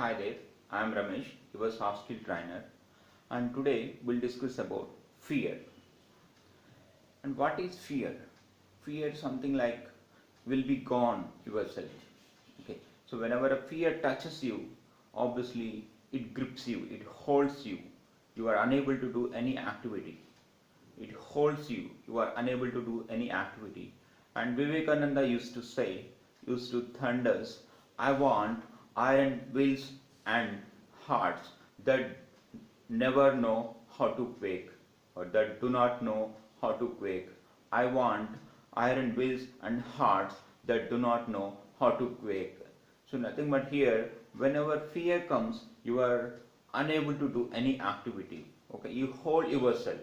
Hi there, I am Ramesh, your soft skill trainer, and today we'll discuss about fear. And what is fear? Fear is something like will be gone yourself. Okay, so whenever a fear touches you, obviously it grips you, it holds you. You are unable to do any activity. It holds you. You are unable to do any activity. And Vivekananda used to thunders, I want iron wills and hearts that never know how to quake or that do not know how to quake. I want iron wills and hearts that do not know how to quake. So nothing but here, whenever fear comes, you are unable to do any activity. Okay, you hold yourself.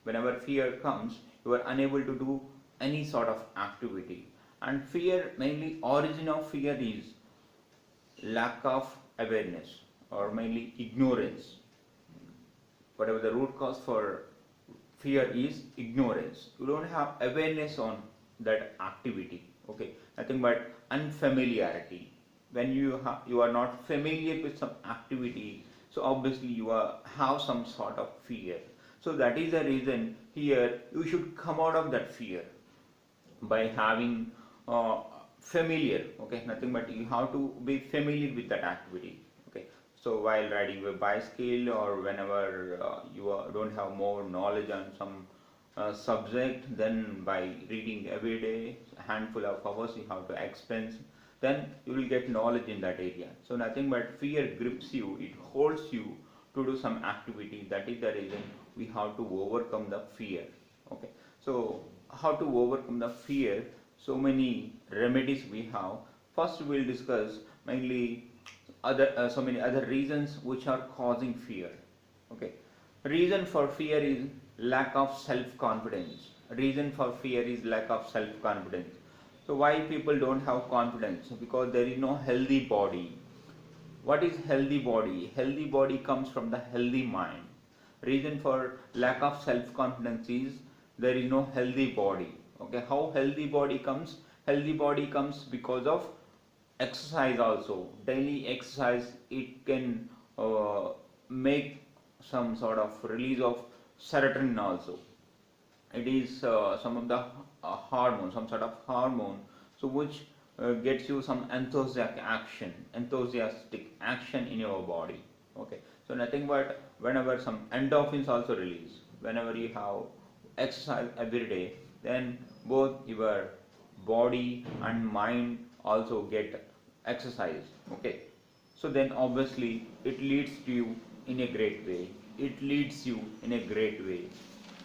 Whenever fear comes, you are unable to do any sort of activity. And fear, mainly origin of fear is lack of awareness or mainly ignorance. Whatever the root cause for fear is ignorance. You don't have awareness on that activity. Okay, nothing but unfamiliarity. When you are not familiar with some activity, so obviously have some sort of fear. So that is the reason here you should come out of that fear by having familiar. Okay, nothing but you have to be familiar with that activity. Okay, so while riding a bicycle or whenever don't have more knowledge on some subject, then by reading every day a handful of hours you have to expense, then you will get knowledge in that area. So nothing but fear grips you, it holds you to do some activity. That is the reason we have to overcome the fear. Okay, so how to overcome the fear? So many remedies we have. First we will discuss mainly so many other reasons which are causing fear. Okay, reason for fear is lack of self confidence. Reason for fear is lack of self confidence. So why people don't have confidence? Because there is no healthy body. What is healthy body? Healthy body comes from the healthy mind. Reason for lack of self confidence is there is no healthy body. Okay, how healthy body comes? Healthy body comes because of exercise also. Daily exercise, it can make some sort of release of serotonin also. It is some of the hormone, some sort of hormone, so which gets you some enthusiastic action in your body. Okay, so nothing but whenever some endorphins also release, whenever you have exercise every day, then both your body and mind also get exercise. Okay, so then obviously it leads to you in a great way, it leads you in a great way.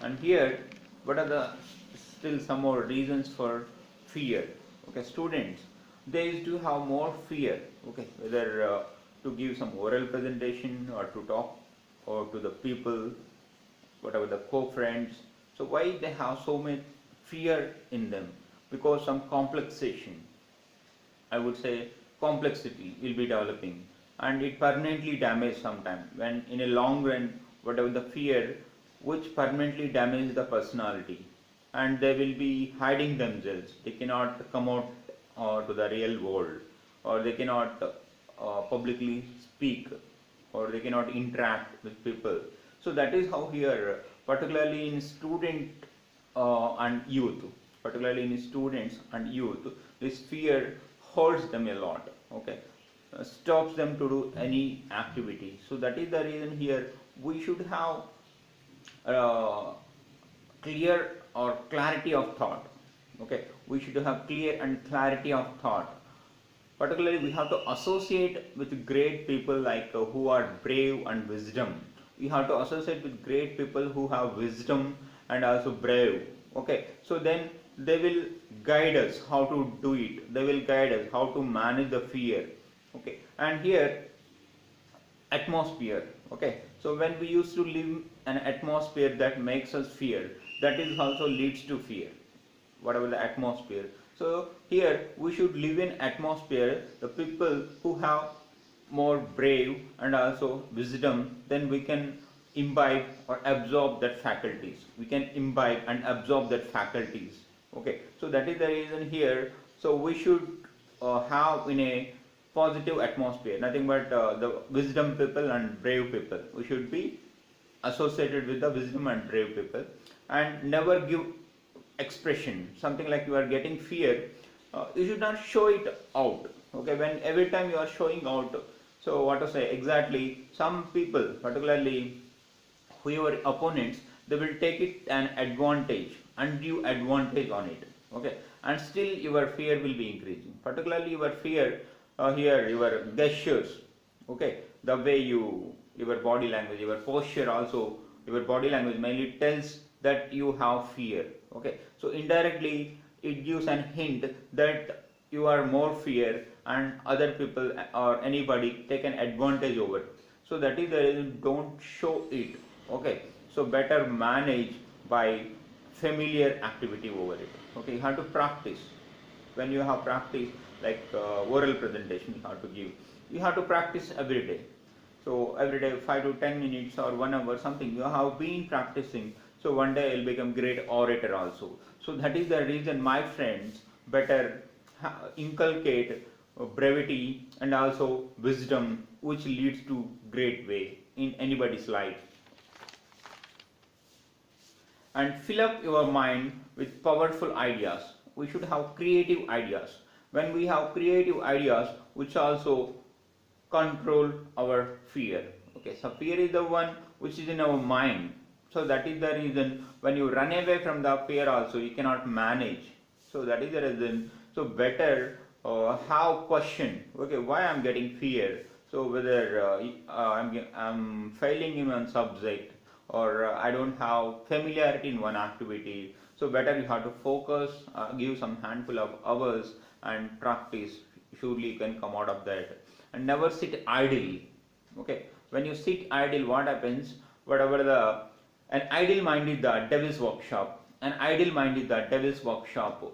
And here, what are the still some more reasons for fear? Okay, students, they used to have more fear. Okay, whether to give some oral presentation or to talk or to the people, whatever the co-friends. So why they have so much fear in them? Because some complexation, I would say complexity will be developing, and it permanently damage sometime when in a long run whatever the fear which permanently damages the personality, and they will be hiding themselves. They cannot come out to the real world, or they cannot publicly speak, or they cannot interact with people. So that is how here, particularly in students and youth, this fear holds them a lot. Okay, stops them to do any activity. So that is the reason here we should have clear or clarity of thought. Okay, we should have clear and clarity of thought. Particularly we have to associate with great people like who are brave and wisdom. We have to associate with great people who have wisdom and also brave. Okay, so then they will guide us how to do it, they will guide us how to manage the fear. Okay, and here atmosphere. Okay, so when we used to live an atmosphere that makes us fear, that is also leads to fear, whatever the atmosphere. So here we should live in atmosphere the people who have more brave and also wisdom, then we can imbibe or absorb that faculties, we can imbibe and absorb that faculties. Okay, so that is the reason here. So we should have in a positive atmosphere, nothing but the wisdom people and brave people. We should be associated with the wisdom and brave people, and never give expression. Something like you are getting fear, you should not show it out. Okay, when every time you are showing out, so what to say exactly, some people, particularly who your opponents, they will take it an advantage, undue advantage on it. Okay, and still your fear will be increasing, particularly your fear here, your gestures. Okay, the way your body language, your posture also, your body language mainly tells that you have fear. Okay, so indirectly it gives an hint that you are more fear, and other people or anybody take an advantage over it. So that is the reason, don't show it. Okay, so better manage by familiar activity over it. Okay, you have to practice. When you have practice, like oral presentation you have to give, you have to practice every day. So every day 5 to 10 minutes or 1 hour something you have been practicing, so one day you'll become great orator also. So that is the reason, my friends, better inculcate brevity and also wisdom, which leads to great way in anybody's life. And fill up your mind with powerful ideas. We should have creative ideas. When we have creative ideas, which also control our fear. Okay, so fear is the one which is in our mind. So that is the reason, when you run away from the fear also, you cannot manage. So that is the reason. So better have question. Okay, why I'm getting fear? So whether I'm failing in one subject, or I don't have familiarity in one activity. So better you have to focus, give some handful of hours and practice. Surely you can come out of that. And never sit idle. Okay, when you sit idle, what happens? Whatever an idle mind is the devil's workshop. An idle mind is the devil's workshop.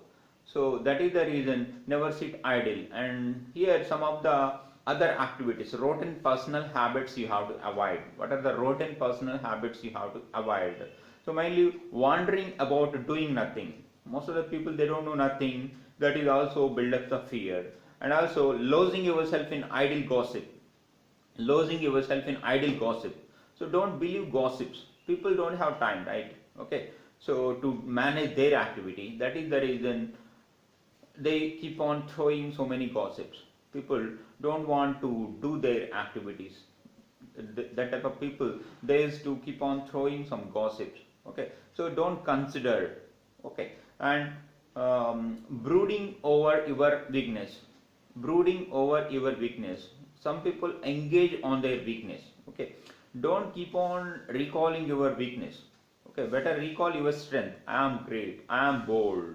So that is the reason, never sit idle. And here some of the other activities, rotten personal habits you have to avoid. What are the rotten personal habits you have to avoid? So mainly wandering about doing nothing. Most of the people, they don't know nothing. That is also build up the fear. And also losing yourself in idle gossip. Losing yourself in idle gossip. So don't believe gossips. People don't have time, right? Okay. So to manage their activity, that is the reason they keep on throwing so many gossips. People don't want to do their activities. That type of people, they used to keep on throwing some gossips. Okay, so don't consider. Okay, and brooding over your weakness. Brooding over your weakness. Some people engage on their weakness. Okay, don't keep on recalling your weakness. Okay, better recall your strength. I am great. I am bold.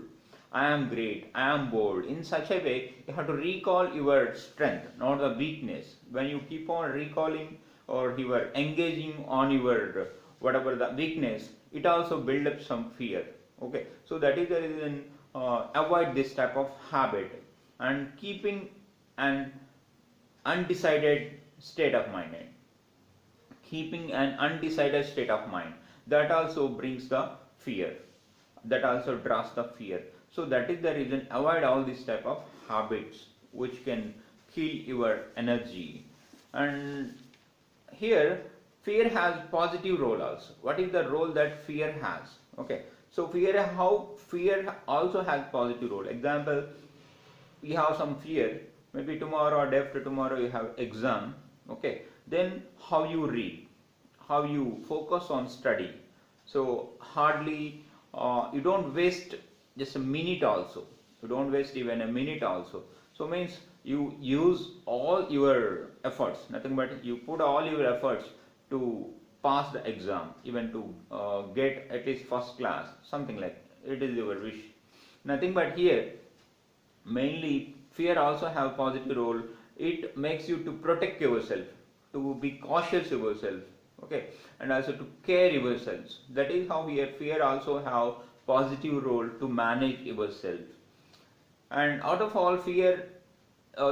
I am great, I am bold. In such a way, you have to recall your strength, not the weakness. When you keep on recalling or you are engaging on your whatever the weakness, it also builds up some fear. Okay, so that is the reason, avoid this type of habit and keeping an undecided state of mind. Keeping an undecided state of mind, that also brings the fear. That also draws the fear. So that is the reason, avoid all these type of habits which can kill your energy. And here fear has positive role also. What is the role that fear has? Okay, so how fear also has positive role. Example, we have some fear, maybe tomorrow or day after tomorrow you have exam. Okay, then how you read, how you focus on study. So hardly you don't waste just a minute also. You don't waste even a minute also. So means you use all your efforts, nothing but you put all your efforts to pass the exam, even to get at least first class, something like it is your wish. Nothing but here, mainly fear also have positive role. It makes you to protect yourself, to be cautious yourself. Okay, and also to care yourselves. That is how here fear also have positive role to manage yourself. And out of all, fear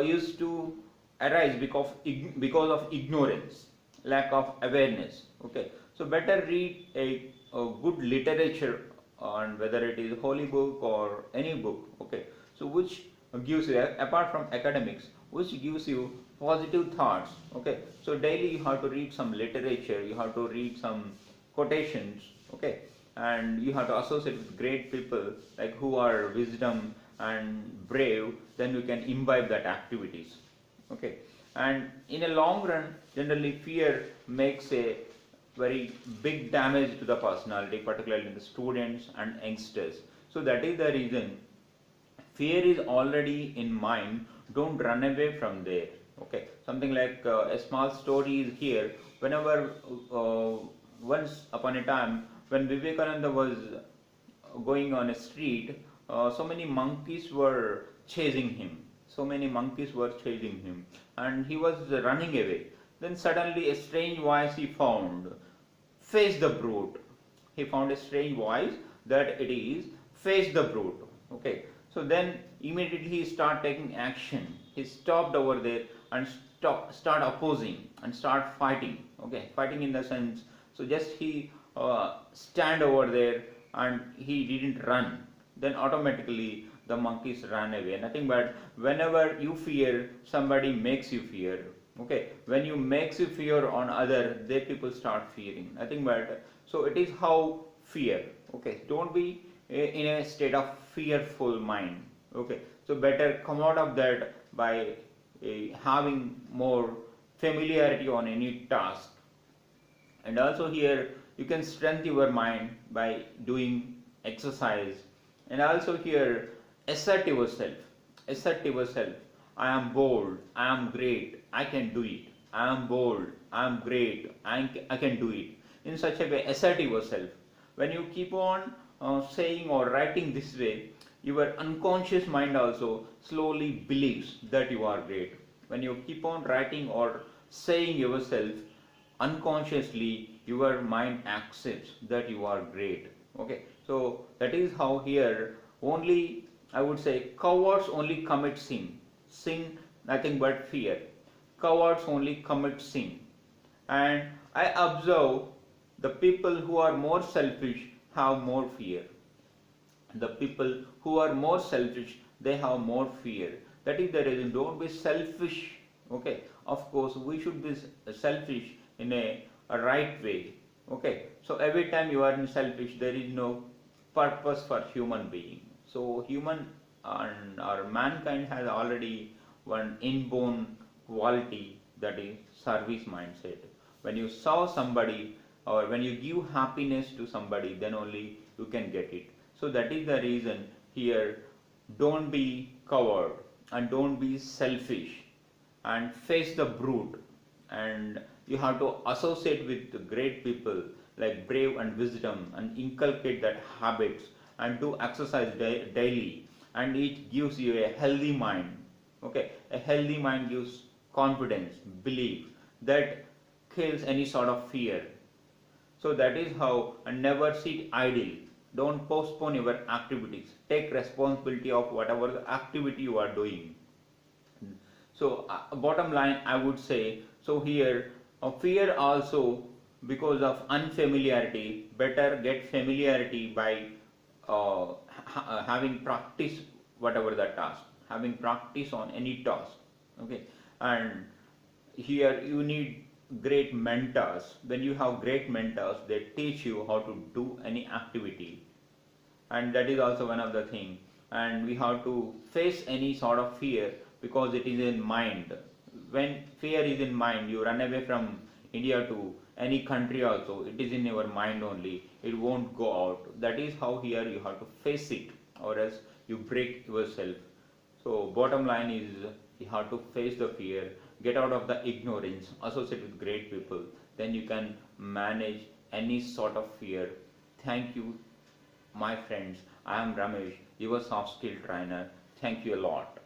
used to arise because of ignorance, lack of awareness. Okay, so better read a good literature on whether it is holy book or any book. Okay, so which gives you, apart from academics, which gives you positive thoughts. Okay, so daily you have to read some literature, you have to read some quotations. Okay, and you have to associate with great people like who are wisdom and brave, then you can imbibe that activities. Okay, and in a long run, generally fear makes a very big damage to the personality, particularly in the students and youngsters. So that is the reason fear is already in mind, don't run away from there. Okay, something like a small story is here. Whenever once upon a time when Vivekananda was going on a street, so many monkeys were chasing him. So many monkeys were chasing him, and he was running away. Then suddenly a strange voice he found, face the brute. He found a strange voice that it is face the brute. Okay, so then immediately he start taking action. He stopped over there and start opposing and start fighting. Okay, fighting in the sense, so just he stand over there and he didn't run. Then automatically the monkeys ran away. Nothing but whenever you fear, somebody makes you fear. Okay, when you makes you fear on other, they people start fearing. Nothing but, so it is how fear. Okay, don't be in a state of fearful mind. Okay, so better come out of that by having more familiarity on any task. And also here you can strengthen your mind by doing exercise. And also here assert yourself. Assert yourself. I am bold, I am great, I can do it. I am bold, I am great, I can do it. In such a way, assert yourself. When you keep on saying or writing this way, your unconscious mind also slowly believes that you are great. When you keep on writing or saying yourself, unconsciously your mind accepts that you are great. Okay, so that is how here only, I would say, cowards only commit sin. Sin nothing but fear. Cowards only commit sin. And I observe the people who are more selfish have more fear. The people who are more selfish, they have more fear. That is the reason, don't be selfish. Okay, of course we should be selfish in a right way. Okay, so every time you are in selfish, there is no purpose for human being. So human and or mankind has already one inborn quality, that is service mindset. When you serve somebody or when you give happiness to somebody, then only you can get it. So that is the reason here, don't be coward and don't be selfish and face the brute. And you have to associate with great people like brave and wisdom and inculcate that habits and do exercise daily, and it gives you a healthy mind. Okay, a healthy mind gives confidence, belief, that kills any sort of fear. So that is how, and never sit idle. Don't postpone your activities. Take responsibility of whatever the activity you are doing. So bottom line I would say, so here fear also because of unfamiliarity, better get familiarity by having practice whatever the task, having practice on any task. Okay, and here you need great mentors. When you have great mentors, they teach you how to do any activity, and that is also one of the thing. And we have to face any sort of fear because it is in mind. When fear is in mind, you run away from India to any country also, it is in your mind only, it won't go out. That is how here you have to face it, or else you break yourself. So bottom line is, you have to face the fear, get out of the ignorance, associate with great people, then you can manage any sort of fear. Thank you, my friends. I am Ramesh, your soft skill trainer. Thank you a lot.